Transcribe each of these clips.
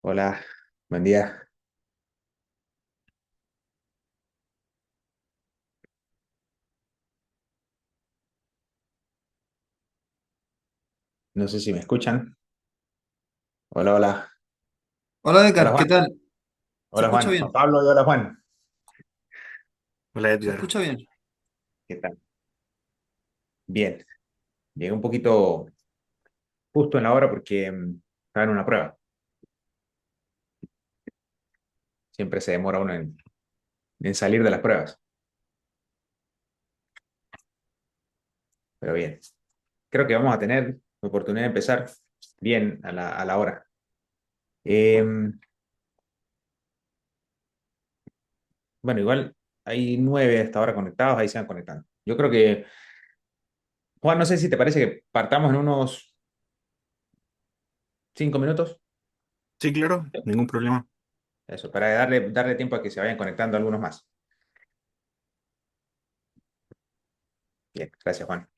Hola, buen día. No sé si me escuchan. Hola, hola. Hola Hola Edgar, ¿qué Juan. tal? Se Hola escucha Juan. Juan bien, Pablo y hola Juan. Hola se Edgar. escucha bien. ¿Qué tal? Bien. Llegué un poquito justo en la hora porque estaba en una prueba. Siempre se demora uno en salir de las pruebas, pero bien. Creo que vamos a tener oportunidad de empezar bien a la hora. Eh, bueno, igual hay 9 hasta ahora conectados, ahí se van conectando. Yo creo que, Juan, no sé si te parece que partamos en unos 5 minutos. Sí, claro, ningún problema. Eso, para darle tiempo a que se vayan conectando algunos más. Bien, gracias, Juan.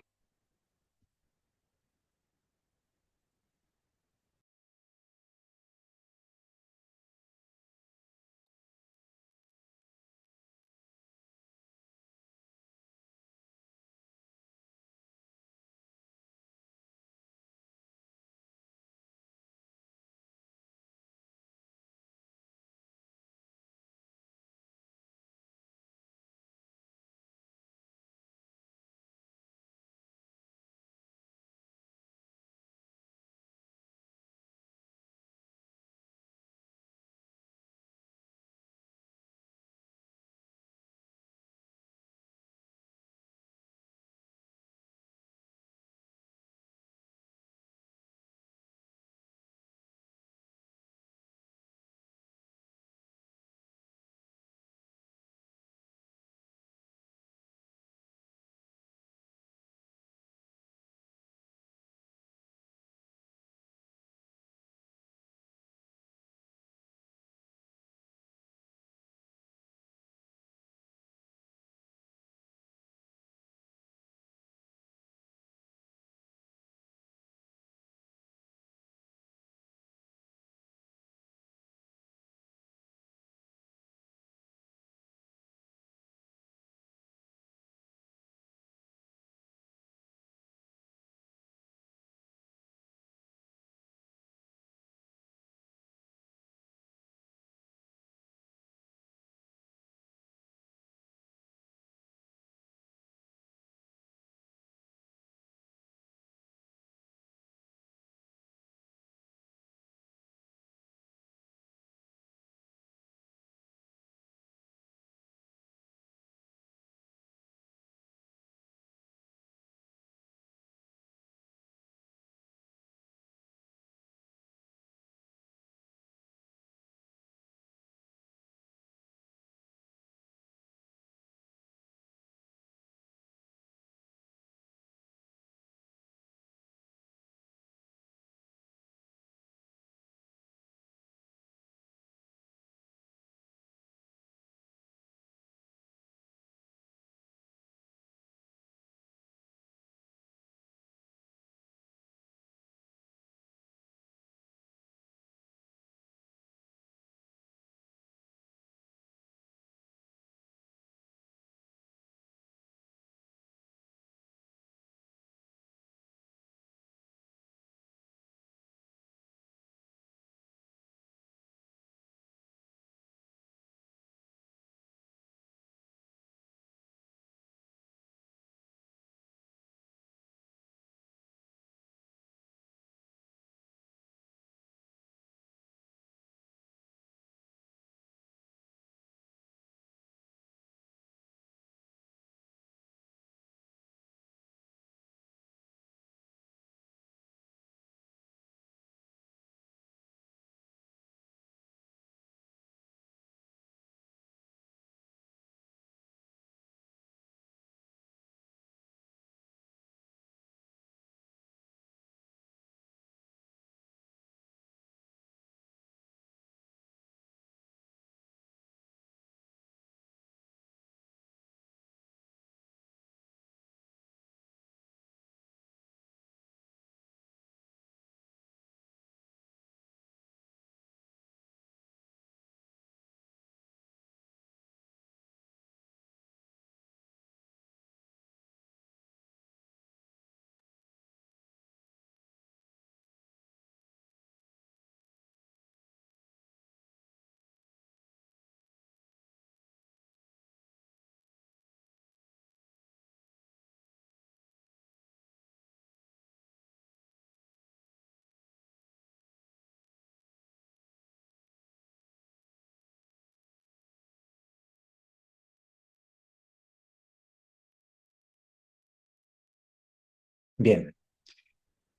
Bien,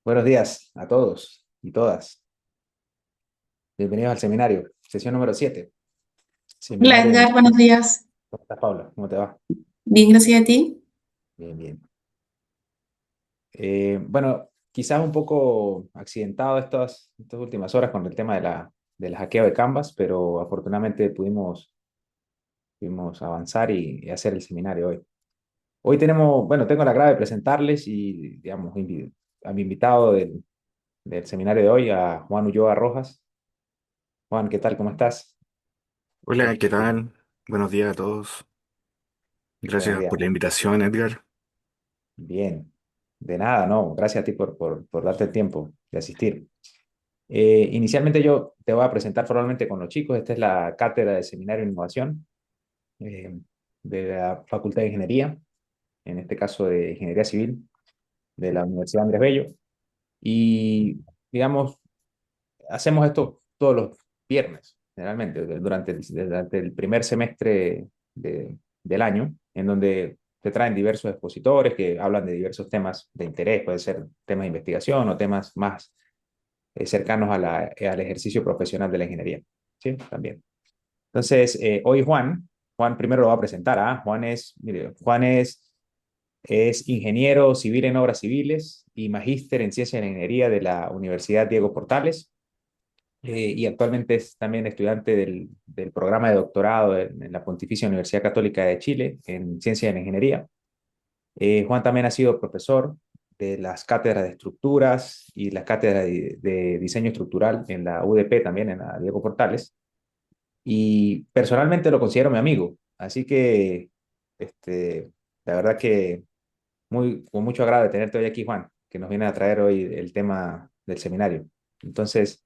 buenos días a todos y todas. Bienvenidos al seminario, sesión número 7. Hola Seminario de... Edgar, buenos días. ¿Cómo estás, Paula? ¿Cómo te va? Bien, gracias a ti. Bien, bien. Bueno, quizás un poco accidentado estas últimas horas con el tema del hackeo de Canvas, pero afortunadamente pudimos avanzar y hacer el seminario hoy. Hoy tenemos, bueno, tengo la grave de presentarles y, digamos, a mi invitado del seminario de hoy, a Juan Ulloa Rojas. Juan, ¿qué tal? ¿Cómo estás? Hola, ¿qué Este, tal? Buenos días a todos. buenos Gracias días. por la invitación, Edgar. Bien, de nada, no, gracias a ti por darte el tiempo de asistir. Inicialmente yo te voy a presentar formalmente con los chicos. Esta es la cátedra de Seminario de Innovación eh, de la Facultad de Ingeniería, en este caso de Ingeniería Civil, de la Universidad Andrés Bello. Y, digamos, hacemos esto todos los viernes, generalmente, durante el primer semestre del año, en donde te traen diversos expositores que hablan de diversos temas de interés, puede ser temas de investigación o temas más cercanos al ejercicio profesional de la ingeniería. ¿Sí? También. Entonces, hoy Juan primero lo va a presentar. Juan mire, es ingeniero civil en obras civiles y magíster en ciencia de la ingeniería de la Universidad Diego Portales. Y actualmente es también estudiante del programa de doctorado en la Pontificia Universidad Católica de Chile en ciencia de la ingeniería. Juan también ha sido profesor de las cátedras de estructuras y las cátedras de diseño estructural en la UDP, también en la Diego Portales. Y personalmente lo considero mi amigo. Así que, la verdad que con mucho agrado de tenerte hoy aquí, Juan, que nos viene a traer hoy el tema del seminario. Entonces,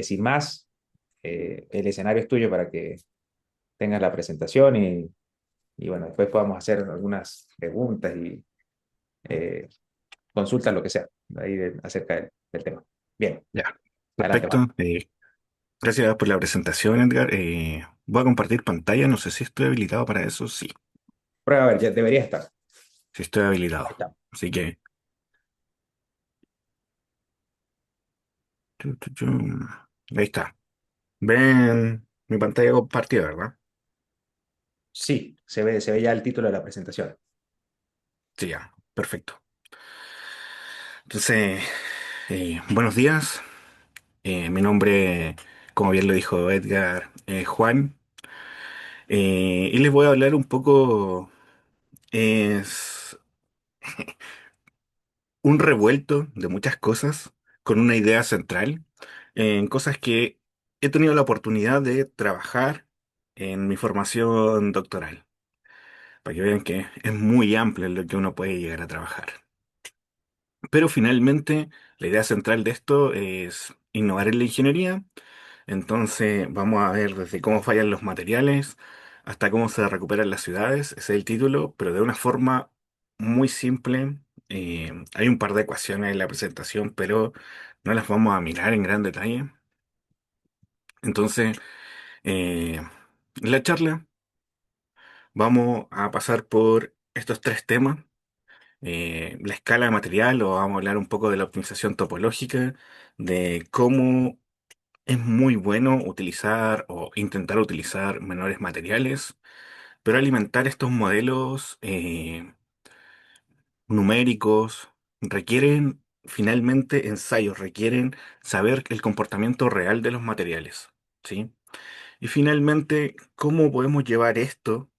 sin más, el escenario es tuyo para que tengas la presentación y bueno, después podamos hacer algunas preguntas y eh, consultas, lo que sea, acerca del tema. Bien, Ya, adelante, Juan. perfecto. Gracias por la presentación, Edgar. Voy a compartir pantalla. No sé si estoy habilitado para eso. Sí, Prueba a ver, ya debería estar. sí estoy habilitado. Ahí está. Así que... Ahí está. Ven mi pantalla compartida, ¿verdad? Sí, se ve ya el título de la presentación. Sí, ya. Perfecto. Entonces, buenos días. Mi nombre, como bien lo dijo Edgar, es Juan. Y les voy a hablar un poco, es un revuelto de muchas cosas con una idea central, en cosas que he tenido la oportunidad de trabajar en mi formación doctoral, para que vean que es muy amplio en lo que uno puede llegar a trabajar. Pero finalmente, la idea central de esto es innovar en la ingeniería. Entonces vamos a ver desde cómo fallan los materiales hasta cómo se recuperan las ciudades, ese es el título, pero de una forma muy simple. Hay un par de ecuaciones en la presentación, pero no las vamos a mirar en gran detalle. Entonces, en la charla vamos a pasar por estos tres temas. La escala de material, o vamos a hablar un poco de la optimización topológica, de cómo es muy bueno utilizar o intentar utilizar menores materiales, pero alimentar estos modelos numéricos requieren finalmente ensayos, requieren saber el comportamiento real de los materiales, ¿sí? Y finalmente, ¿cómo podemos llevar esto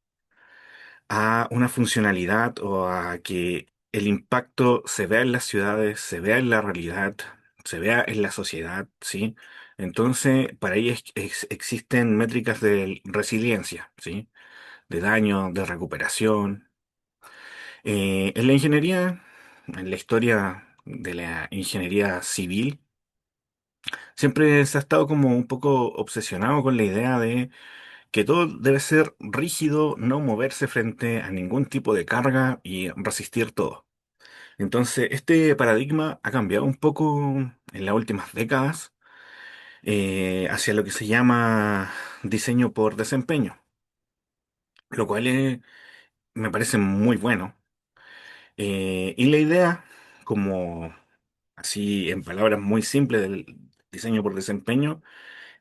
a una funcionalidad o a que el impacto se vea en las ciudades, se vea en la realidad, se vea en la sociedad, ¿sí? Entonces, para ello existen métricas de resiliencia, ¿sí? De daño, de recuperación. En la ingeniería, en la historia de la ingeniería civil, siempre se ha estado como un poco obsesionado con la idea de que todo debe ser rígido, no moverse frente a ningún tipo de carga y resistir todo. Entonces, este paradigma ha cambiado un poco en las últimas décadas hacia lo que se llama diseño por desempeño, lo cual me parece muy bueno. Y la idea como así en palabras muy simples del diseño por desempeño,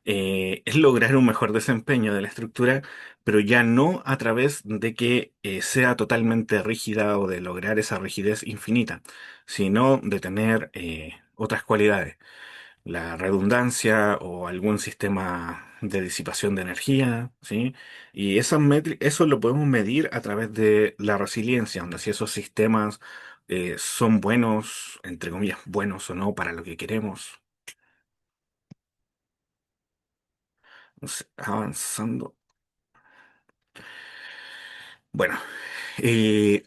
es lograr un mejor desempeño de la estructura, pero ya no a través de que sea totalmente rígida o de lograr esa rigidez infinita, sino de tener otras cualidades, la redundancia o algún sistema de disipación de energía, ¿sí? Y eso lo podemos medir a través de la resiliencia, donde si esos sistemas son buenos, entre comillas, buenos o no para lo que queremos. Avanzando. Bueno,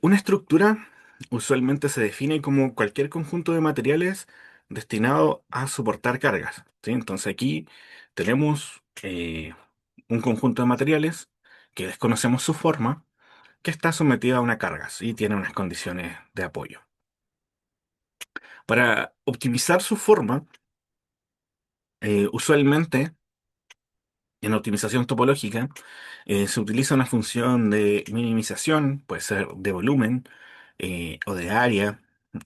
una estructura usualmente se define como cualquier conjunto de materiales destinado a soportar cargas, ¿sí? Entonces aquí tenemos un conjunto de materiales que desconocemos su forma, que está sometido a una carga, ¿sí? Tiene unas condiciones de apoyo. Para optimizar su forma, usualmente en optimización topológica se utiliza una función de minimización, puede ser de volumen o de área,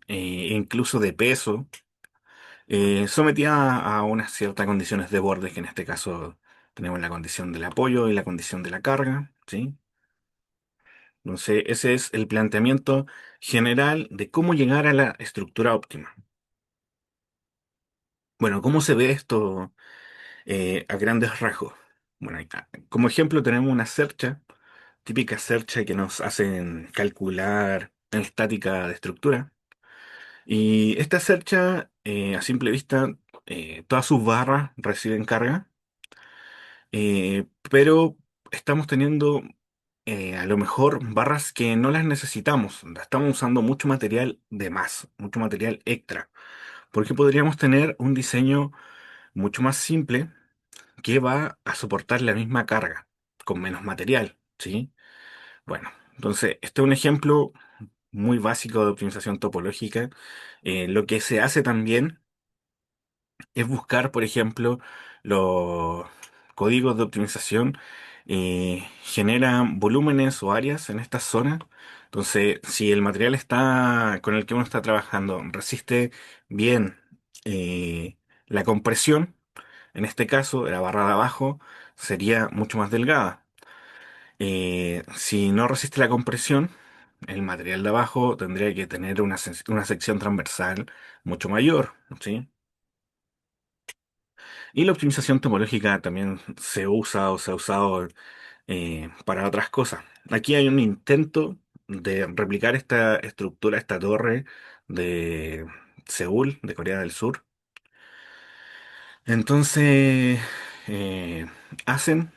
e incluso de peso, sometida a unas ciertas condiciones de borde, que en este caso tenemos la condición del apoyo y la condición de la carga, ¿sí? Entonces, ese es el planteamiento general de cómo llegar a la estructura óptima. Bueno, ¿cómo se ve esto a grandes rasgos? Bueno, como ejemplo tenemos una cercha, típica cercha que nos hacen calcular en estática de estructura. Y esta cercha, a simple vista, todas sus barras reciben carga, pero estamos teniendo a lo mejor barras que no las necesitamos. Estamos usando mucho material de más, mucho material extra. Porque podríamos tener un diseño mucho más simple que va a soportar la misma carga, con menos material, ¿sí? Bueno, entonces, este es un ejemplo muy básico de optimización topológica. Lo que se hace también es buscar, por ejemplo, los códigos de optimización generan volúmenes o áreas en esta zona. Entonces, si el material está con el que uno está trabajando resiste bien la compresión, en este caso, la barra de abajo sería mucho más delgada. Si no resiste la compresión, el material de abajo tendría que tener una sección transversal mucho mayor, ¿sí? Y la optimización topológica también se usa o se ha usado para otras cosas. Aquí hay un intento de replicar esta estructura, esta torre de Seúl, de Corea del Sur. Entonces, eh, hacen,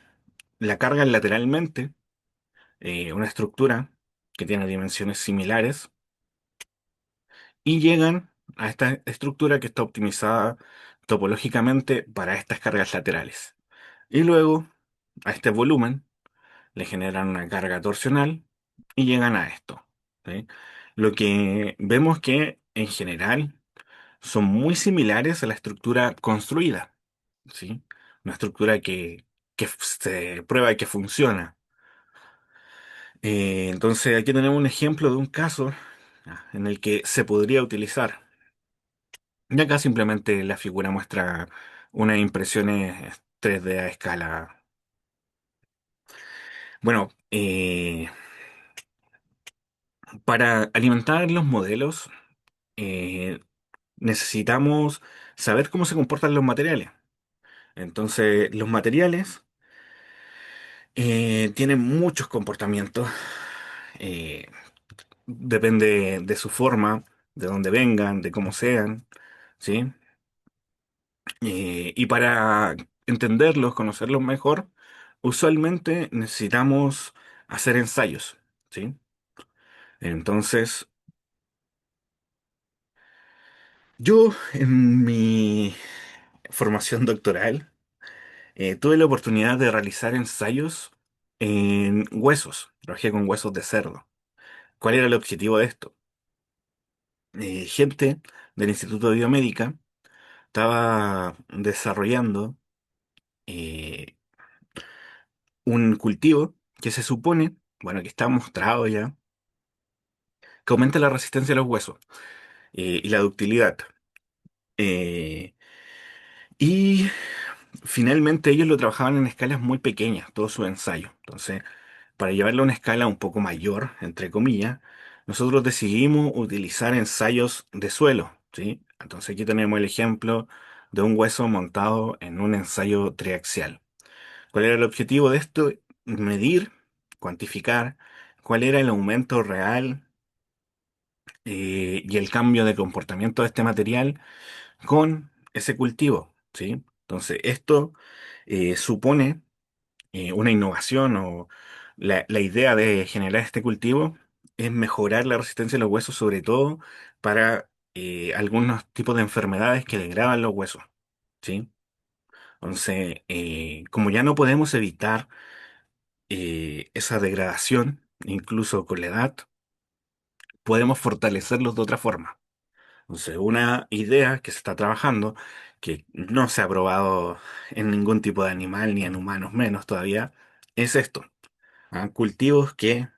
la cargan lateralmente, una estructura que tiene dimensiones similares, y llegan a esta estructura que está optimizada topológicamente para estas cargas laterales. Y luego, a este volumen, le generan una carga torsional y llegan a esto, ¿sí? Lo que vemos que en general son muy similares a la estructura construida, ¿sí? Una estructura que se prueba que funciona. Entonces aquí tenemos un ejemplo de un caso en el que se podría utilizar. Y acá simplemente la figura muestra unas impresiones 3D a escala. Bueno, para alimentar los modelos eh, necesitamos saber cómo se comportan los materiales. Entonces, los materiales tienen muchos comportamientos. eh, Depende de su forma, de dónde vengan, de cómo sean, ¿sí? Y para entenderlos, conocerlos mejor, usualmente necesitamos hacer ensayos, ¿sí? Entonces, yo en mi formación doctoral tuve la oportunidad de realizar ensayos en huesos. Trabajé con huesos de cerdo. ¿Cuál era el objetivo de esto? Gente del Instituto de Biomédica estaba desarrollando eh, un cultivo que se supone, bueno, que está mostrado ya, que aumenta la resistencia a los huesos. y la ductilidad. Eh, y finalmente ellos lo trabajaban en escalas muy pequeñas, todos sus ensayos. Entonces, para llevarlo a una escala un poco mayor, entre comillas, nosotros decidimos utilizar ensayos de suelo, ¿sí? Entonces aquí tenemos el ejemplo de un hueso montado en un ensayo triaxial. ¿Cuál era el objetivo de esto? Medir, cuantificar cuál era el aumento real y el cambio de comportamiento de este material con ese cultivo, ¿sí? Entonces, esto supone una innovación o la idea de generar este cultivo es mejorar la resistencia de los huesos, sobre todo para algunos tipos de enfermedades que degradan los huesos, ¿sí? Entonces, como ya no podemos evitar esa degradación, incluso con la edad, podemos fortalecerlos de otra forma. Entonces, una idea que se está trabajando, que no se ha probado en ningún tipo de animal, ni en humanos menos todavía, es esto. Cultivos que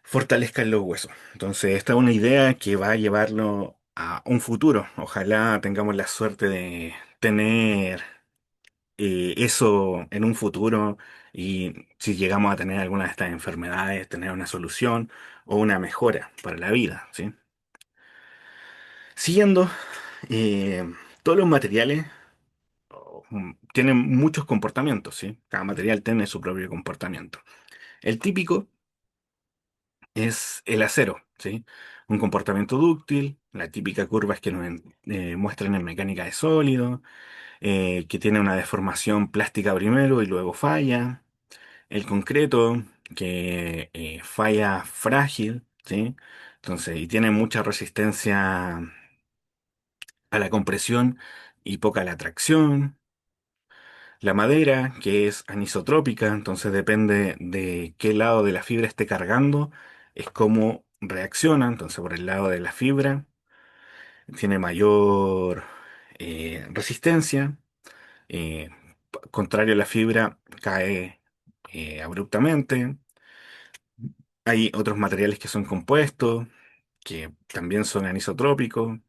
fortalezcan los huesos. Entonces, esta es una idea que va a llevarlo a un futuro. Ojalá tengamos la suerte de tener eso en un futuro y si llegamos a tener alguna de estas enfermedades, tener una solución o una mejora para la vida, ¿sí? Siguiendo, todos los materiales tienen muchos comportamientos, ¿sí? Cada material tiene su propio comportamiento. El típico es el acero, ¿sí? Un comportamiento dúctil, la típica curva es que nos muestran en mecánica de sólidos, que tiene una deformación plástica primero y luego falla. El concreto, que falla frágil, ¿sí? Entonces, y tiene mucha resistencia a la compresión y poca a la tracción. La madera, que es anisotrópica, entonces depende de qué lado de la fibra esté cargando, es cómo reacciona. Entonces, por el lado de la fibra, tiene mayor resistencia. eh, Contrario a la fibra, cae abruptamente. Hay otros materiales que son compuestos, que también son anisotrópicos.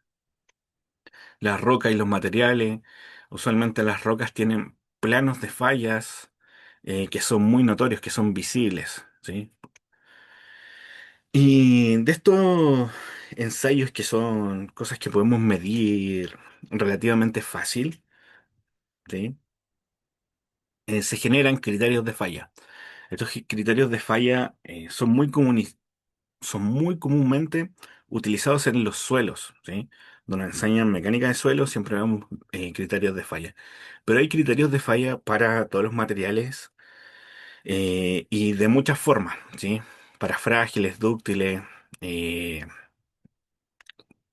Las rocas y los materiales, usualmente las rocas tienen planos de fallas que son muy notorios, que son visibles, ¿sí? Y de estos ensayos que son cosas que podemos medir relativamente fácil, ¿sí? Se generan criterios de falla. Estos criterios de falla son muy comúnmente utilizados en los suelos, ¿sí? Donde enseñan mecánica de suelo, siempre vemos criterios de falla. Pero hay criterios de falla para todos los materiales y de muchas formas, ¿sí? Para frágiles, dúctiles, eh,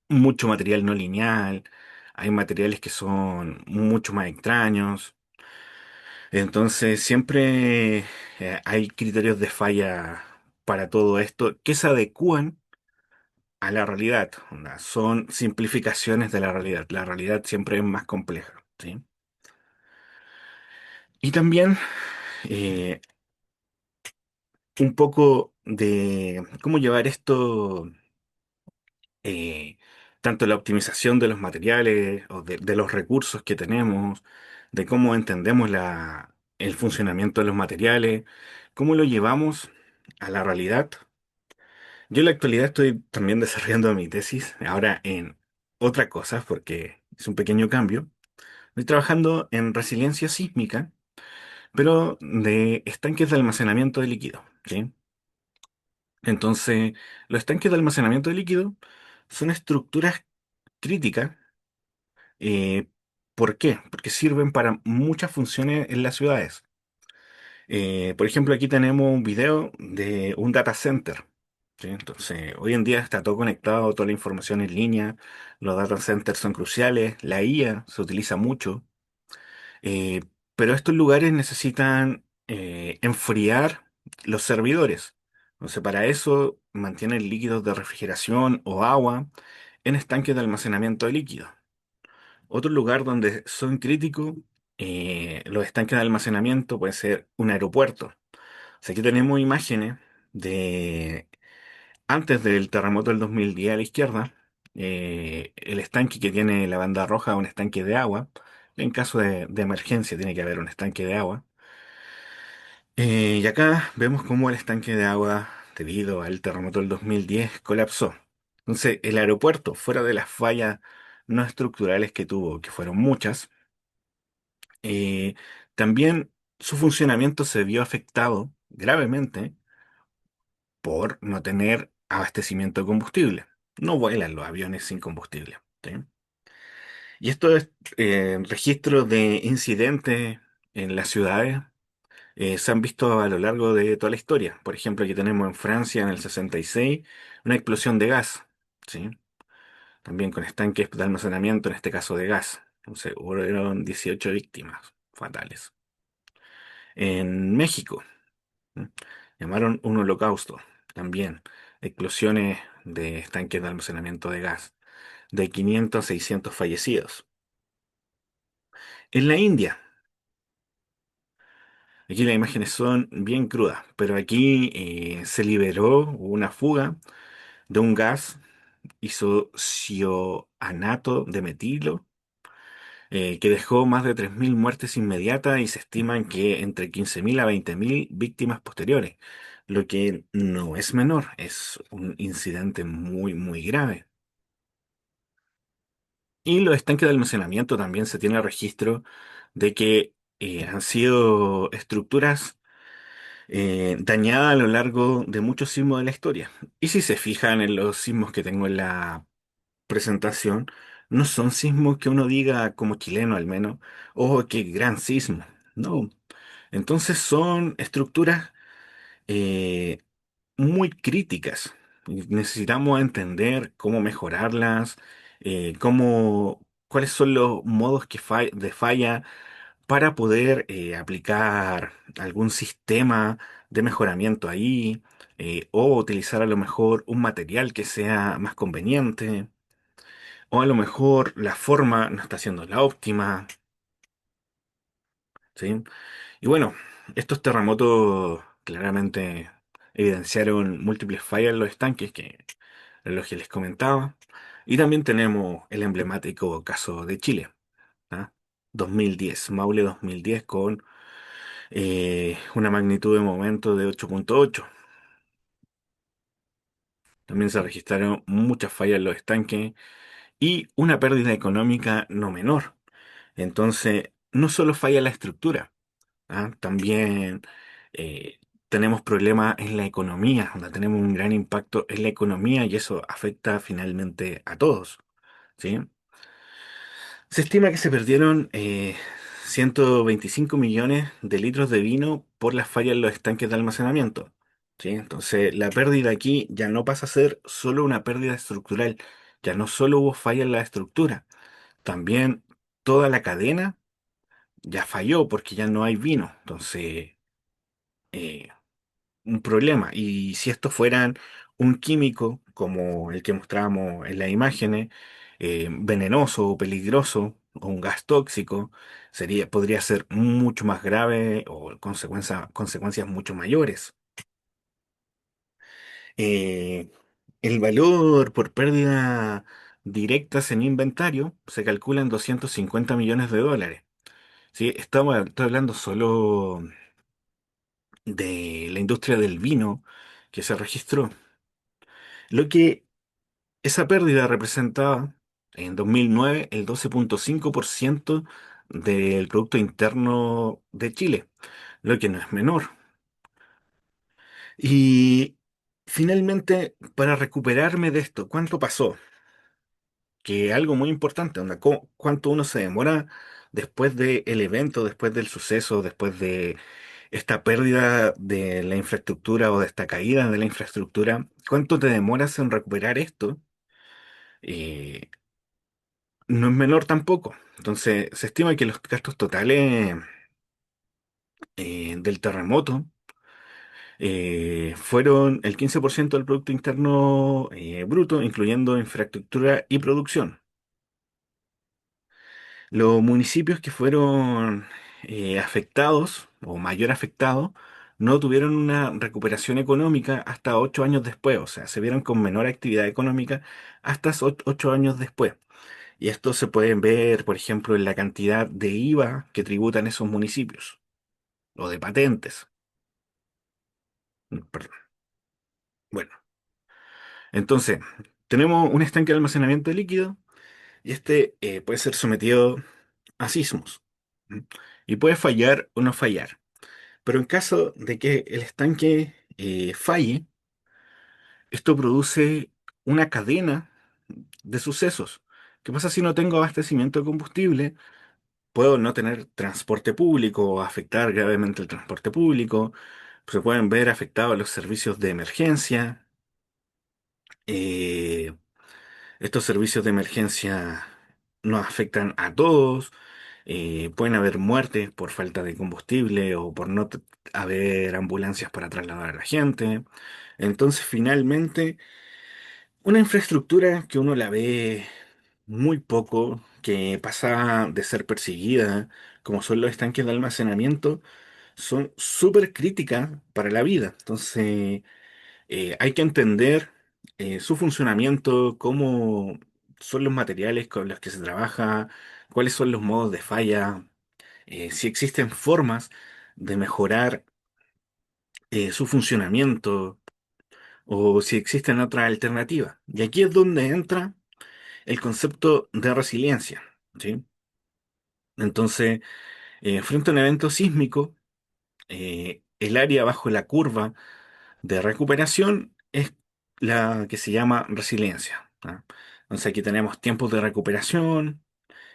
mucho material no lineal, hay materiales que son mucho más extraños. Entonces, siempre hay criterios de falla para todo esto que se adecúan a la realidad. Onda, son simplificaciones de la realidad. La realidad siempre es más compleja, ¿sí? Y también eh, un poco de cómo llevar esto, eh, tanto la optimización de los materiales o de los recursos que tenemos, de cómo entendemos el funcionamiento de los materiales, cómo lo llevamos a la realidad. Yo en la actualidad estoy también desarrollando mi tesis, ahora en otra cosa, porque es un pequeño cambio. Estoy trabajando en resiliencia sísmica, pero de estanques de almacenamiento de líquido, ¿sí? Entonces, los estanques de almacenamiento de líquido son estructuras críticas. eh, ¿Por qué? Porque sirven para muchas funciones en las ciudades. Por ejemplo, aquí tenemos un video de un data center, ¿sí? Entonces, hoy en día está todo conectado, toda la información en línea, los data centers son cruciales, la IA se utiliza mucho. Eh, pero estos lugares necesitan enfriar los servidores. Entonces, para eso mantienen líquidos de refrigeración o agua en estanques de almacenamiento de líquidos. Otro lugar donde son críticos los estanques de almacenamiento puede ser un aeropuerto. O sea, aquí tenemos imágenes de antes del terremoto del 2010 a la izquierda. el estanque que tiene la banda roja, un estanque de agua. En caso de emergencia tiene que haber un estanque de agua. Y acá vemos cómo el estanque de agua, debido al terremoto del 2010, colapsó. Entonces, el aeropuerto, fuera de las fallas no estructurales que tuvo, que fueron muchas, eh, también su funcionamiento se vio afectado gravemente por no tener abastecimiento de combustible. No vuelan los aviones sin combustible. ¿Sí? Y esto es registros de incidentes en las ciudades. Se han visto a lo largo de toda la historia. Por ejemplo, aquí tenemos en Francia en el 66 una explosión de gas, ¿sí? También con estanques de almacenamiento, en este caso de gas. Entonces, hubieron 18 víctimas fatales. En México, ¿sí? Llamaron un holocausto, también explosiones de estanques de almacenamiento de gas, de 500 a 600 fallecidos. En la India, aquí las imágenes son bien crudas, pero aquí se liberó una fuga de un gas isocioanato de metilo, que dejó más de 3.000 muertes inmediatas y se estiman que entre 15.000 a 20.000 víctimas posteriores, lo que no es menor, es un incidente muy, muy grave. Y los estanques de almacenamiento también se tiene registro de que han sido estructuras dañadas a lo largo de muchos sismos de la historia. Y si se fijan en los sismos que tengo en la presentación, no son sismos que uno diga, como chileno al menos, oh, qué gran sismo. No. Entonces son estructuras eh, muy críticas. Y necesitamos entender cómo mejorarlas, cuáles son los modos de falla para poder aplicar algún sistema de mejoramiento ahí, o utilizar a lo mejor un material que sea más conveniente. O a lo mejor la forma no está siendo la óptima, ¿sí? Y bueno, estos terremotos claramente evidenciaron múltiples fallas en los estanques, que es lo que les comentaba. Y también tenemos el emblemático caso de Chile, ¿ah? 2010, Maule 2010 con una magnitud de momento de 8.8. También se registraron muchas fallas en los estanques y una pérdida económica no menor. Entonces, no solo falla la estructura, ¿ah? También eh, tenemos problemas en la economía, donde tenemos un gran impacto en la economía y eso afecta finalmente a todos, ¿sí? Se estima que se perdieron 125 millones de litros de vino por las fallas en los estanques de almacenamiento, ¿sí? Entonces, la pérdida aquí ya no pasa a ser solo una pérdida estructural, ya no solo hubo falla en la estructura, también toda la cadena ya falló porque ya no hay vino. Entonces, eh, un problema. Y si estos fueran un químico, como el que mostrábamos en las imágenes, venenoso o peligroso, o un gas tóxico, podría ser mucho más grave o consecuencias mucho mayores. Eh, el valor por pérdida directas en inventario se calcula en 250 millones de dólares. ¿Sí? Estoy hablando solo de la industria del vino que se registró. Lo que esa pérdida representaba en 2009 el 12.5% del Producto Interno de Chile, lo que no es menor. Y finalmente, para recuperarme de esto, ¿cuánto pasó? Que algo muy importante, onda, ¿cuánto uno se demora después del evento, después del suceso, después de esta pérdida de la infraestructura o de esta caída de la infraestructura? ¿Cuánto te demoras en recuperar esto? Eh, no es menor tampoco. Entonces, se estima que los gastos totales del terremoto fueron el 15% del Producto Interno Bruto, incluyendo infraestructura y producción. Los municipios que fueron afectados o mayor afectados no tuvieron una recuperación económica hasta 8 años después, o sea, se vieron con menor actividad económica hasta 8 años después. Y esto se puede ver, por ejemplo, en la cantidad de IVA que tributan esos municipios, o de patentes. Perdón. Bueno, entonces, tenemos un estanque de almacenamiento de líquido y este puede ser sometido a sismos. ¿Mm? Y puede fallar o no fallar. Pero en caso de que el estanque falle, esto produce una cadena de sucesos. ¿Qué pasa si no tengo abastecimiento de combustible? Puedo no tener transporte público o afectar gravemente el transporte público. Se pueden ver afectados los servicios de emergencia. Eh, Estos servicios de emergencia nos afectan a todos. Pueden haber muertes por falta de combustible o por no haber ambulancias para trasladar a la gente. Entonces, finalmente, una infraestructura que uno la ve muy poco, que pasa de ser perseguida, como son los estanques de almacenamiento, son súper críticas para la vida. Entonces, hay que entender su funcionamiento, cómo son los materiales con los que se trabaja, cuáles son los modos de falla, si existen formas de mejorar su funcionamiento o si existen otras alternativas. Y aquí es donde entra el concepto de resiliencia, ¿sí? Entonces, frente a un evento sísmico, el área bajo la curva de recuperación es la que se llama resiliencia. ¿Ah? Entonces aquí tenemos tiempos de recuperación,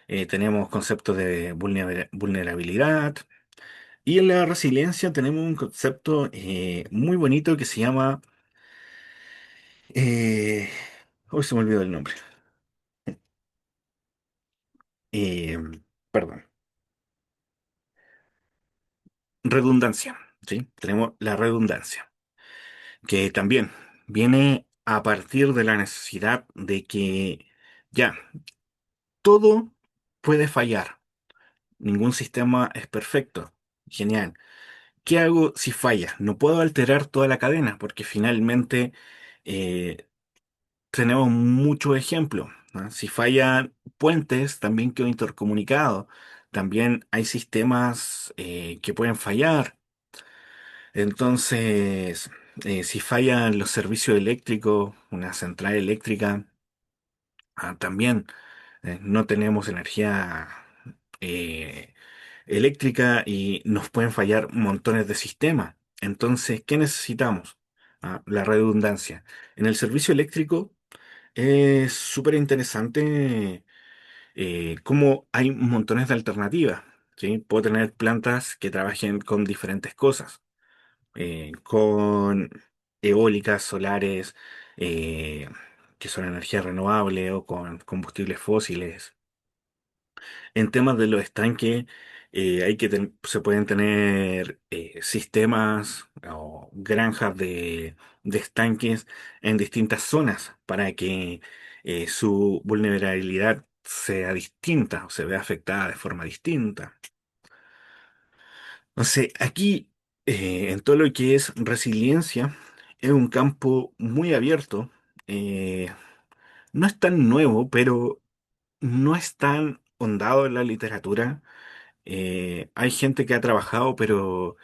tenemos conceptos de vulnerabilidad y en la resiliencia tenemos un concepto muy bonito que se llama... eh, hoy se me olvidó el nombre. Eh, Perdón. Redundancia. ¿Sí? Tenemos la redundancia, que también viene a partir de la necesidad de que ya todo puede fallar. Ningún sistema es perfecto. Genial. ¿Qué hago si falla? No puedo alterar toda la cadena porque finalmente eh, tenemos muchos ejemplos, ¿no? Si fallan puentes, también quedo intercomunicado. También hay sistemas que pueden fallar. Entonces, si fallan los servicios eléctricos, una central eléctrica, también no tenemos energía eh, eléctrica y nos pueden fallar montones de sistemas. Entonces, ¿qué necesitamos? La redundancia. En el servicio eléctrico es súper interesante cómo hay montones de alternativas. ¿Sí? Puedo tener plantas que trabajen con diferentes cosas, con eólicas, solares, eh, que son energía renovable o con combustibles fósiles. En temas de los estanques, se pueden tener sistemas o granjas de estanques en distintas zonas para que su vulnerabilidad sea distinta o se vea afectada de forma distinta. Entonces, aquí, en todo lo que es resiliencia, es un campo muy abierto. eh, no es tan nuevo, pero no es tan hondado en la literatura. Hay gente que ha trabajado, pero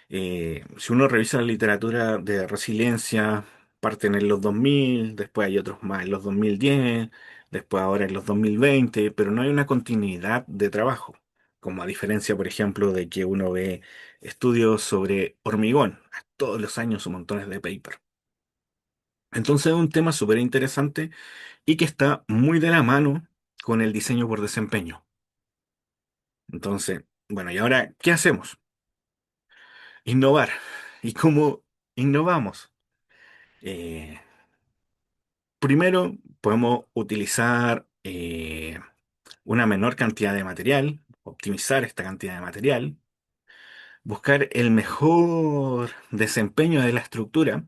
si uno revisa la literatura de resiliencia, parten en los 2000, después hay otros más en los 2010, después ahora en los 2020, pero no hay una continuidad de trabajo, como a diferencia, por ejemplo, de que uno ve estudios sobre hormigón, todos los años son montones de paper. Entonces es un tema súper interesante y que está muy de la mano con el diseño por desempeño. Entonces, bueno, ¿y ahora qué hacemos? Innovar. ¿Y cómo innovamos? Eh, Primero, podemos utilizar una menor cantidad de material, optimizar esta cantidad de material, buscar el mejor desempeño de la estructura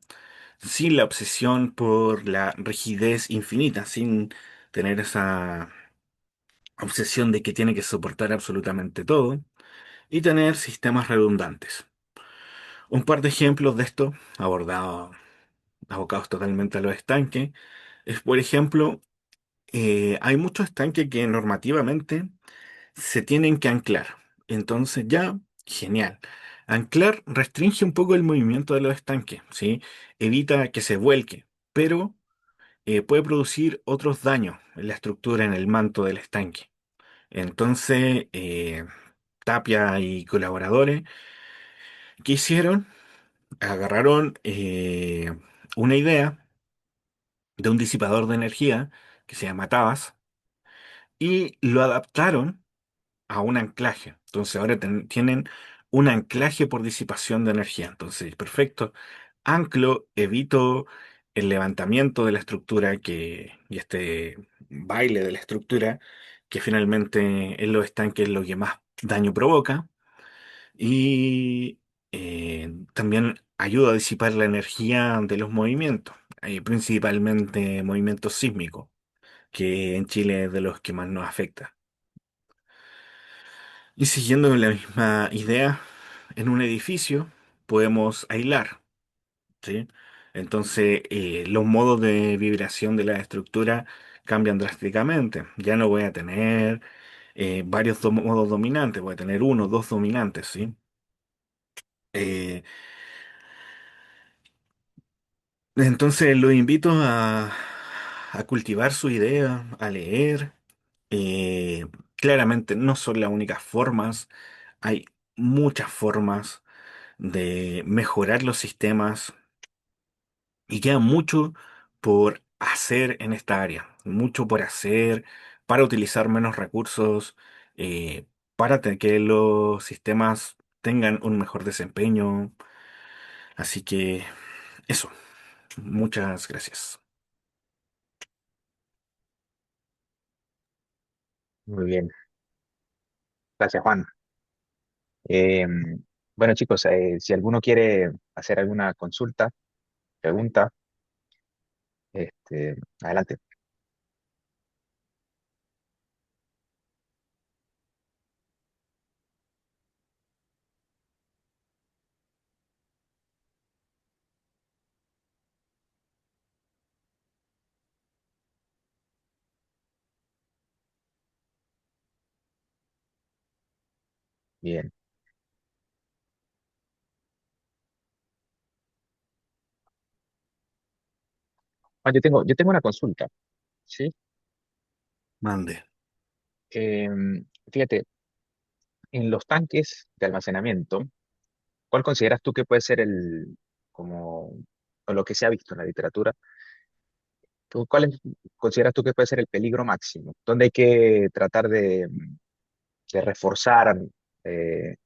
sin la obsesión por la rigidez infinita, sin tener esa obsesión de que tiene que soportar absolutamente todo y tener sistemas redundantes. Un par de ejemplos de esto, abordados, abocados totalmente a los estanques, es, por ejemplo, hay muchos estanques que normativamente se tienen que anclar. Entonces ya, genial. Anclar restringe un poco el movimiento de los estanques, ¿sí? Evita que se vuelque, pero puede producir otros daños en la estructura, en el manto del estanque. Entonces, Tapia y colaboradores, ¿qué hicieron? Agarraron una idea de un disipador de energía que se llama Tabas y lo adaptaron a un anclaje. Entonces ahora tienen un anclaje por disipación de energía. Entonces, perfecto. Anclo, evito el levantamiento de la estructura y este baile de la estructura, que finalmente en los estanques es lo que más daño provoca. Y también ayuda a disipar la energía de los movimientos, principalmente movimientos sísmicos, que en Chile es de los que más nos afecta. Y siguiendo con la misma idea, en un edificio podemos aislar, ¿sí? Entonces, los modos de vibración de la estructura cambian drásticamente. Ya no voy a tener varios modos dominantes, voy a tener uno, dos dominantes, ¿sí? Eh, entonces, los invito a cultivar su idea, a leer. Claramente no son las únicas formas, hay muchas formas de mejorar los sistemas y queda mucho por hacer en esta área, mucho por hacer para utilizar menos recursos, para que los sistemas tengan un mejor desempeño. Así que eso, muchas gracias. Muy bien, gracias Juan. Eh, bueno chicos, si alguno quiere hacer alguna consulta, pregunta, adelante. Bien. Juan, yo tengo una consulta, ¿sí? Mande. Fíjate, en los tanques de almacenamiento, ¿cuál consideras tú que puede ser como, o lo que se ha visto en la literatura, consideras tú que puede ser el peligro máximo? ¿Dónde hay que tratar de reforzar, eh,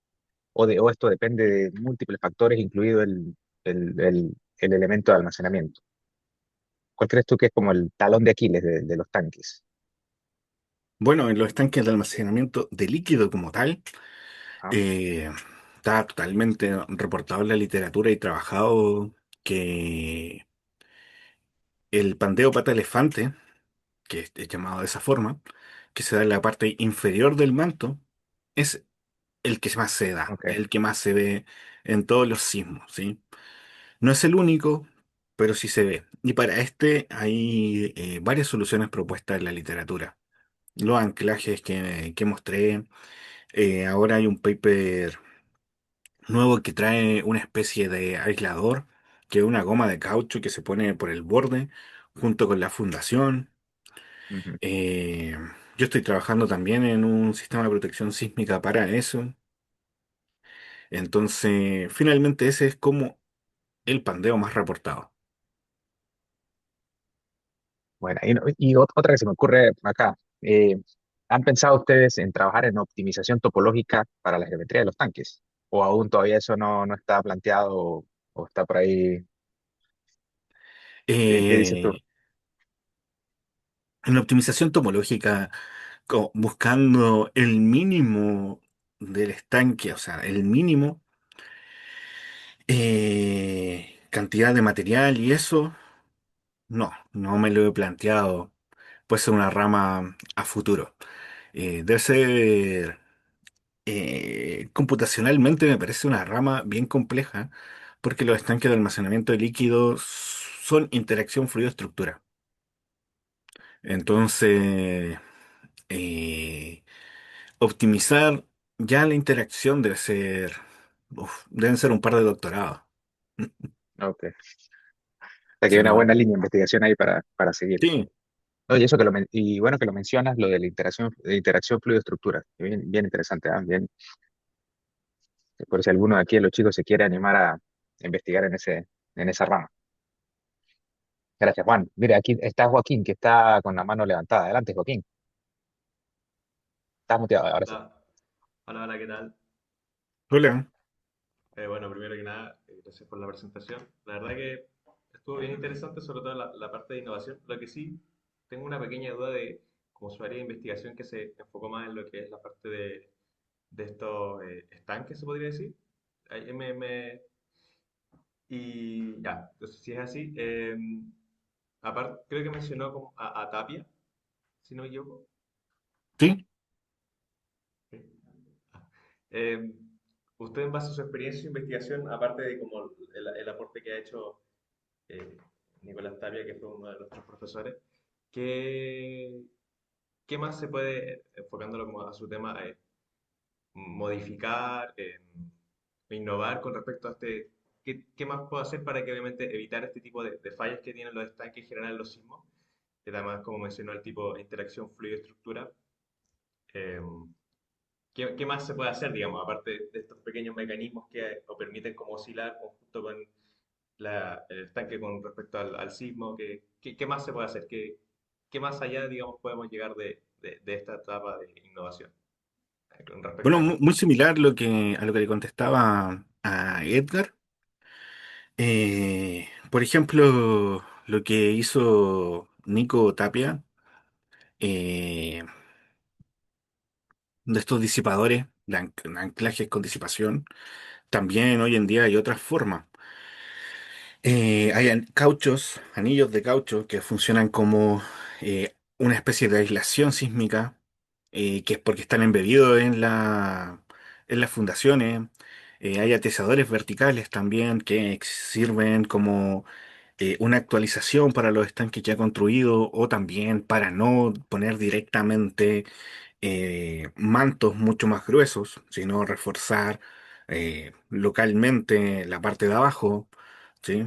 o esto depende de múltiples factores, incluido el elemento de almacenamiento? ¿Cuál crees tú que es como el talón de Aquiles de los tanques? Bueno, en los estanques de almacenamiento de líquido como tal, Ah, eh, está totalmente reportado en la literatura y trabajado que el pandeo pata elefante, que es llamado de esa forma, que se da en la parte inferior del manto, es el que más se da, ok. el que más se ve en todos los sismos, ¿sí? No es el único, pero sí se ve. Y para este hay varias soluciones propuestas en la literatura. Los anclajes que mostré, ahora hay un paper nuevo que trae una especie de aislador, que es una goma de caucho que se pone por el borde junto con la fundación. Ujú. Eh, yo estoy trabajando también en un sistema de protección sísmica para eso. Entonces, finalmente ese es como el pandeo más reportado. Bueno, otra que se me ocurre acá. ¿Han pensado ustedes en trabajar en optimización topológica para la geometría de los tanques? ¿O aún todavía eso no está planteado o está por ahí? ¿Qué dices tú? En la optimización tomológica, buscando el mínimo del estanque, o sea, el mínimo cantidad de material y eso, no me lo he planteado. Puede ser una rama a futuro. Debe ser computacionalmente me parece una rama bien compleja, porque los estanques de almacenamiento de líquidos son interacción fluido-estructura. Entonces, eh, optimizar ya la interacción deben ser un par de doctorados. Ok. O sea que hay Sí, una no. buena línea de investigación ahí para seguir. Sí, No, y eso y bueno que lo mencionas, lo de la interacción fluido-estructura. Bien, bien interesante, ¿ah? Bien, por si alguno de aquí de los chicos se quiere animar a investigar en esa rama. Gracias, Juan. Mire, aquí está Joaquín, que está con la mano levantada. Adelante, Joaquín. Estás muteado, ahora sí. Hola, hola, hola, ¿qué tal? hola. Bueno, primero que nada, gracias por la presentación. La verdad que estuvo bien interesante, sobre todo la parte de innovación. Lo que sí, tengo una pequeña duda de como su área de investigación que se enfocó más en lo que es la parte de estos estanques, se podría decir. Ahí y ya, entonces si es así, aparte, creo que mencionó como a Tapia, si no me equivoco. Sí, Sí. Eh, Usted en base a su experiencia e investigación, aparte de como el aporte que ha hecho eh, Nicolás Tapia, que fue uno de nuestros profesores, ¿qué, qué más se puede, enfocándolo como a su tema, modificar, innovar con respecto a qué más puedo hacer para que obviamente evitar este tipo de fallas que tienen los estanques en general en los sismos? Que además, como mencionó, el tipo de interacción fluido-estructura. eh, ¿Qué más se puede hacer, digamos, aparte de estos pequeños mecanismos que o permiten como oscilar conjunto con el estanque con respecto al sismo? ¿Qué más se puede hacer? ¿Qué más allá, digamos, podemos llegar de esta etapa de innovación con respecto bueno, a esto? muy similar a lo que le contestaba a Edgar. Por ejemplo, lo que hizo Nico Tapia, eh, de estos disipadores, de anclajes con disipación, también hoy en día hay otras formas. Hay cauchos, anillos de caucho que funcionan como una especie de aislación sísmica, que es porque están embebidos en las fundaciones. Hay atezadores verticales también que sirven como una actualización para los estanques ya construidos o también para no poner directamente mantos mucho más gruesos, sino reforzar localmente la parte de abajo, ¿sí?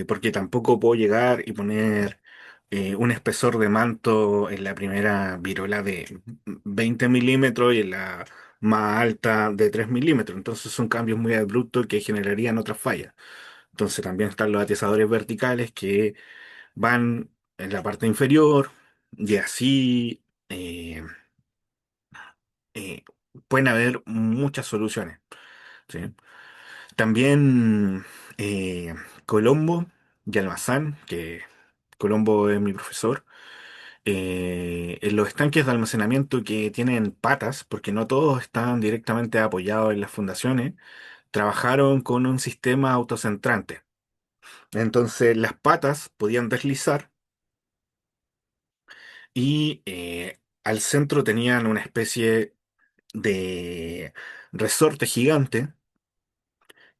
Porque tampoco puedo llegar y poner un espesor de manto en la primera virola de 20 milímetros y en la más alta de 3 milímetros. Entonces son cambios muy abruptos que generarían otras fallas. Entonces también están los atizadores verticales que van en la parte inferior y así eh, pueden haber muchas soluciones, ¿sí? También Colombo y Almazán, que Colombo es mi profesor, en los estanques de almacenamiento que tienen patas, porque no todos están directamente apoyados en las fundaciones, trabajaron con un sistema autocentrante. Entonces las patas podían deslizar y al centro tenían una especie de resorte gigante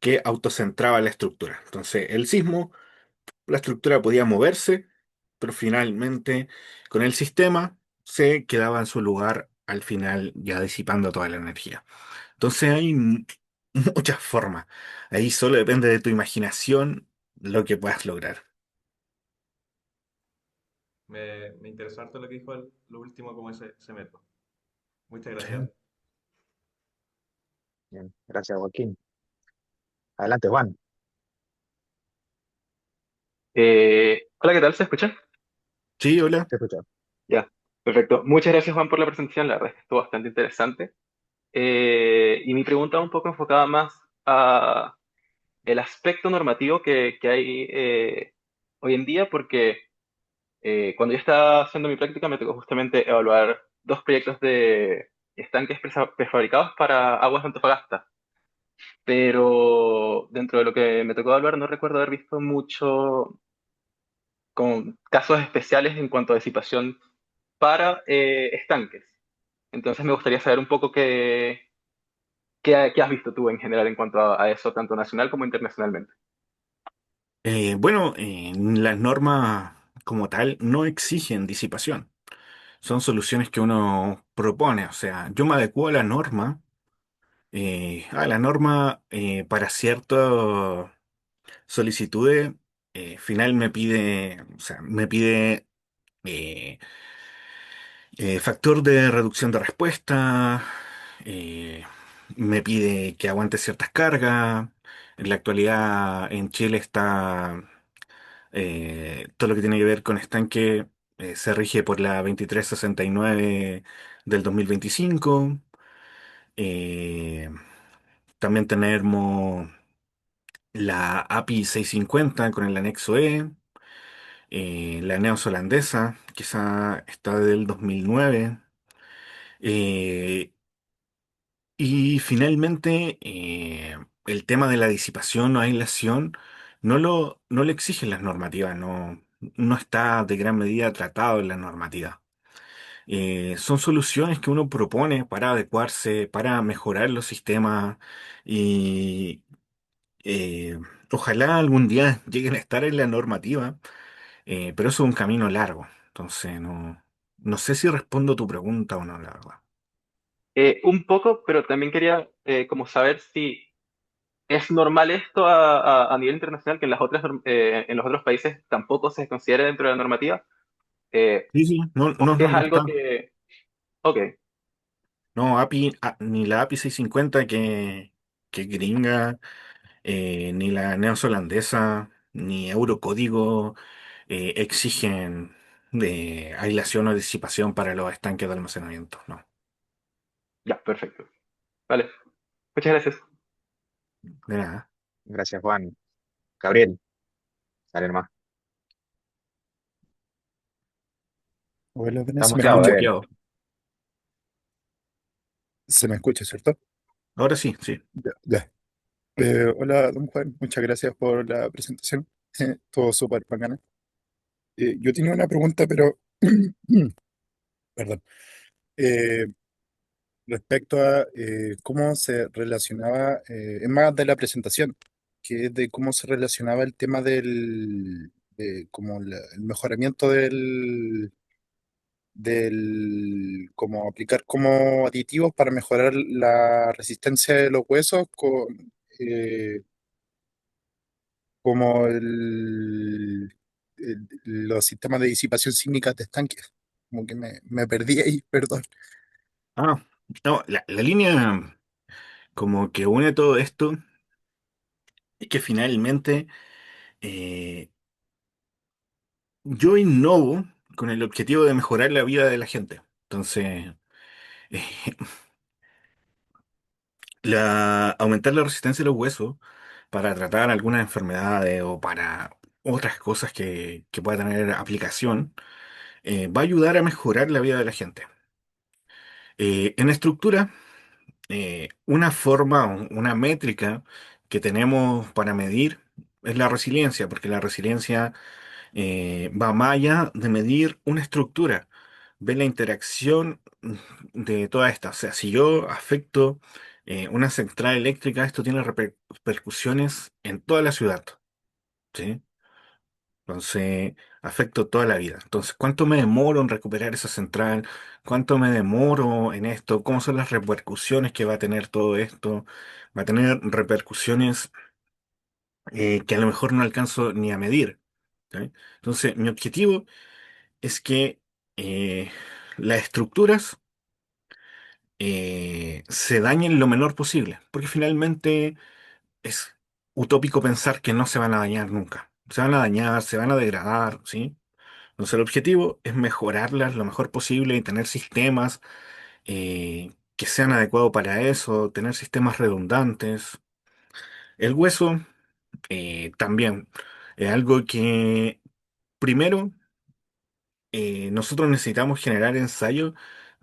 que autocentraba la estructura. Entonces, el sismo, la estructura podía moverse, pero finalmente con el sistema se quedaba en su lugar al final, ya disipando toda la energía. Entonces, hay muchas formas. Ahí solo depende de tu imaginación lo que puedas lograr. Me interesó harto lo que dijo lo último, como ese método. Muchas gracias. Sí. Bien, gracias, Joaquín. Adelante, Juan. Hola, ¿qué tal? ¿Se escucha? Sí, hola. Te escucho. Ya, perfecto. Muchas gracias, Juan, por la presentación. La verdad es que estuvo bastante interesante. Y mi pregunta va un poco enfocada más a el aspecto normativo que hay hoy en día, porque cuando yo estaba haciendo mi práctica me tocó justamente evaluar dos proyectos de estanques prefabricados para aguas de Antofagasta. Pero dentro de lo que me tocó evaluar no recuerdo haber visto mucho con casos especiales en cuanto a disipación para estanques. Entonces me gustaría saber un poco qué, ¿Qué has visto tú en general en cuanto a eso, tanto nacional como internacionalmente? Bueno, las normas como tal no exigen disipación. Son soluciones que uno propone. O sea, yo me adecuo a la norma para ciertas solicitudes. Final me pide, o sea, me pide eh, factor de reducción de respuesta, eh, me pide que aguante ciertas cargas. En la actualidad en Chile está todo lo que tiene que ver con estanque se rige por la 2369 del 2025. Eh, También tenemos la API 650 con el anexo E, la neozelandesa, que esa está del 2009. eh, y finalmente, el tema de la disipación o aislación no lo exigen las normativas, no está de gran medida tratado en la normativa. Son soluciones que uno propone para adecuarse, para mejorar los sistemas y eh, ojalá algún día lleguen a estar en la normativa, pero eso es un camino largo. Entonces, no sé si respondo tu pregunta o no, la verdad. Un poco, pero también quería como saber si es normal esto a nivel internacional, que en en los otros países tampoco se considere dentro de la normativa, Sí, sí, o no es si es algo normalizado. que... Ok, No, ni la API 650 que es gringa, ni la neozelandesa, ni Eurocódigo exigen de aislación o disipación para los estanques de almacenamiento, no. ya, perfecto. Vale, muchas gracias. De nada. Gracias, Juan. Gabriel, sale nomás. Hola, buenas, Estás ¿se me Estaba muteado, escucha? Gabriel. muteado. ¿Se me escucha, cierto? Ahora sí, sí. Ya, ya. Hola, don Juan, muchas gracias por la presentación. Todo súper bacana. Yo tenía una pregunta, pero, perdón, Eh, respecto a cómo se relacionaba, es más de la presentación, que es de cómo se relacionaba el tema de como el mejoramiento como aplicar como aditivos para mejorar la resistencia de los huesos eh, como los sistemas de disipación sísmica de estanques. Como que me perdí ahí, perdón. Ah, no, la línea como que une todo esto es que finalmente eh, yo innovo con el objetivo de mejorar la vida de la gente. Entonces, eh, aumentar la resistencia de los huesos para tratar algunas enfermedades o para otras cosas que pueda tener aplicación, va a ayudar a mejorar la vida de la gente. En estructura, una forma, una métrica que tenemos para medir es la resiliencia, porque la resiliencia va más allá de medir una estructura, ve la interacción de toda esta. O sea, si yo afecto una central eléctrica, esto tiene repercusiones en toda la ciudad, ¿sí? Entonces, afecto toda la vida. Entonces, ¿cuánto me demoro en recuperar esa central? ¿Cuánto me demoro en esto? ¿Cómo son las repercusiones que va a tener todo esto? Va a tener repercusiones que a lo mejor no alcanzo ni a medir, ¿sí? Entonces, mi objetivo es que eh, las estructuras se dañen lo menor posible, porque finalmente es utópico pensar que no se van a dañar nunca. Se van a dañar, se van a degradar, ¿sí? Entonces el objetivo es mejorarlas lo mejor posible y tener sistemas que sean adecuados para eso, tener sistemas redundantes. El hueso también es algo que primero nosotros necesitamos generar ensayos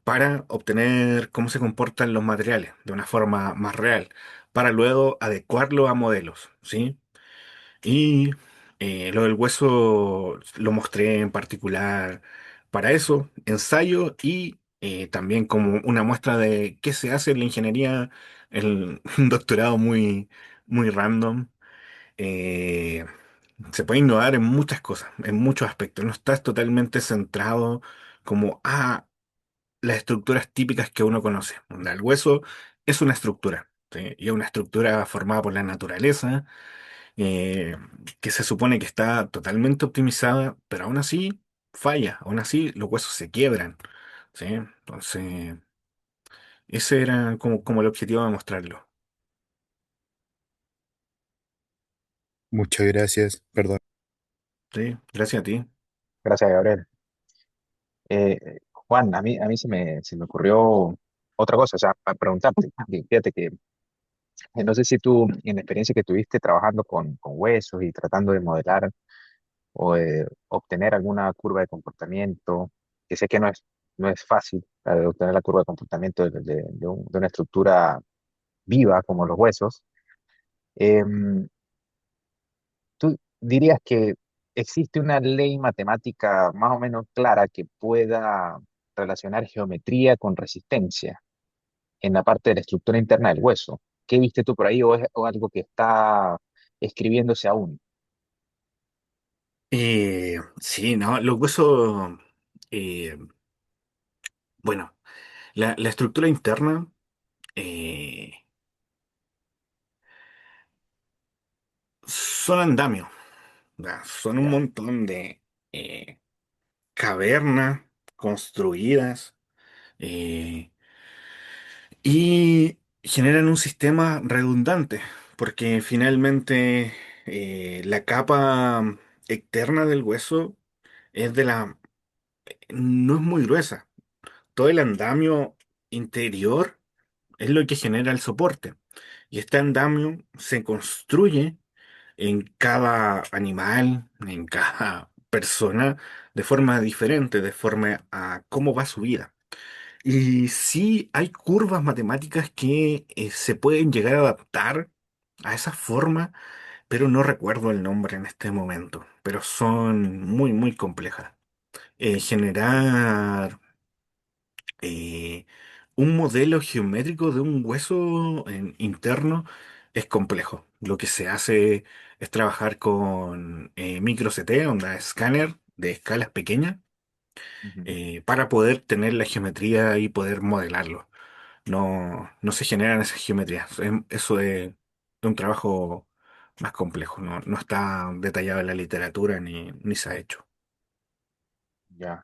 para obtener cómo se comportan los materiales de una forma más real, para luego adecuarlo a modelos, ¿sí? Y lo del hueso lo mostré en particular para eso, ensayo y también como una muestra de qué se hace en la ingeniería un doctorado muy random. Eh, Se puede innovar en muchas cosas, en muchos aspectos. No estás totalmente centrado como a las estructuras típicas que uno conoce. Onda, el hueso es una estructura, ¿sí? Y es una estructura formada por la naturaleza, eh, que se supone que está totalmente optimizada, pero aún así falla, aún así los huesos se quiebran, ¿sí? Entonces, ese era como el objetivo de mostrarlo. Muchas gracias, perdón. Sí, gracias a ti. Gracias, Gabriel. Juan, a mí se me ocurrió otra cosa, o sea, para preguntarte. Fíjate que no sé si tú, en la experiencia que tuviste trabajando con huesos y tratando de modelar o de obtener alguna curva de comportamiento, que sé que no es fácil, la de obtener la curva de comportamiento de una estructura viva como los huesos. em, ¿Tú dirías que existe una ley matemática más o menos clara que pueda relacionar geometría con resistencia en la parte de la estructura interna del hueso? ¿Qué viste tú por ahí o es o algo que está escribiéndose aún? Sí, ¿no? Los huesos, eh, bueno, la estructura interna eh, son andamios, ¿verdad? Son un Ya, montón de eh, cavernas construidas, eh, y generan un sistema redundante, porque finalmente la capa externa del hueso es no es muy gruesa. Todo el andamio interior es lo que genera el soporte. Y este andamio se construye en cada animal, en cada persona, de forma diferente, de forma a cómo va su vida. Y sí hay curvas matemáticas que se pueden llegar a adaptar a esa forma, pero no recuerdo el nombre en este momento, pero son muy complejas. Generar eh, un modelo geométrico de un hueso interno es complejo. Lo que se hace es trabajar con micro CT, onda escáner de escalas pequeñas, ujú, para poder tener la geometría y poder modelarlo. No se generan esas geometrías. Eso es un trabajo más complejo. No está detallado en la literatura ni se ha hecho. ya.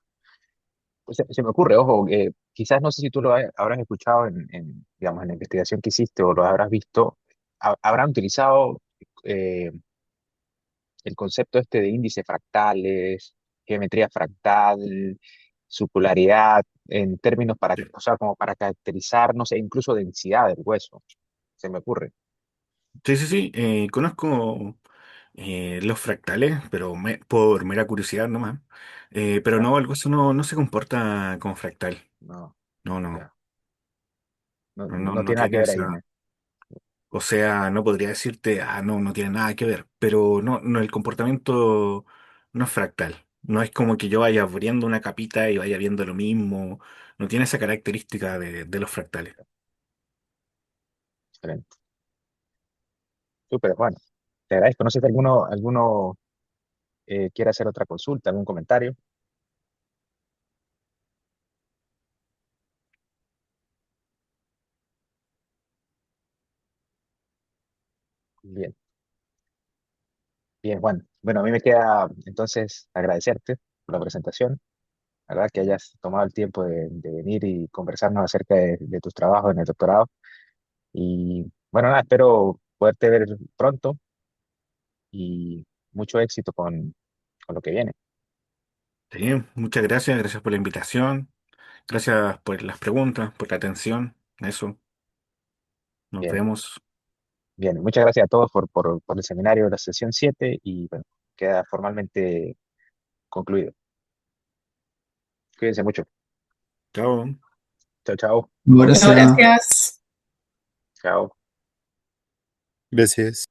Pues se me ocurre, ojo, quizás no sé si tú habrás escuchado digamos, en la investigación que hiciste o lo habrás visto, habrán utilizado eh, el concepto este de índices fractales, geometría fractal, circularidad, en términos para, Sí, o sea, como para caracterizar, no sé, incluso densidad del hueso, se me ocurre. sí. Conozco los fractales, pero por mera curiosidad nomás. Pero ¿Ya? no, el hueso no se comporta como fractal. No, No, ya. No, no, no no tiene nada que tiene ver ahí, ¿no? esa. O sea, no podría decirte, no tiene nada que ver, pero no, el comportamiento no es fractal. No es como que yo vaya abriendo una capita y vaya viendo lo mismo. No tiene esa característica de los fractales. Excelente. Súper, Juan. Te agradezco. No sé si alguno quiere hacer otra consulta, algún comentario. Bien, bien, Juan. Bueno, a mí me queda entonces agradecerte por la presentación. La verdad que hayas tomado el tiempo de venir y conversarnos acerca de tus trabajos en el doctorado. Y bueno, nada, espero poderte ver pronto y mucho éxito con lo que viene. Sí, muchas gracias, gracias por la invitación, gracias por las preguntas, por la atención. Eso, nos Bien, vemos. bien. Muchas gracias a todos por el seminario de la sesión 7 y bueno, queda formalmente concluido. Cuídense mucho. Chao. Chao, chao. Bueno, gracias. Chao. Gracias.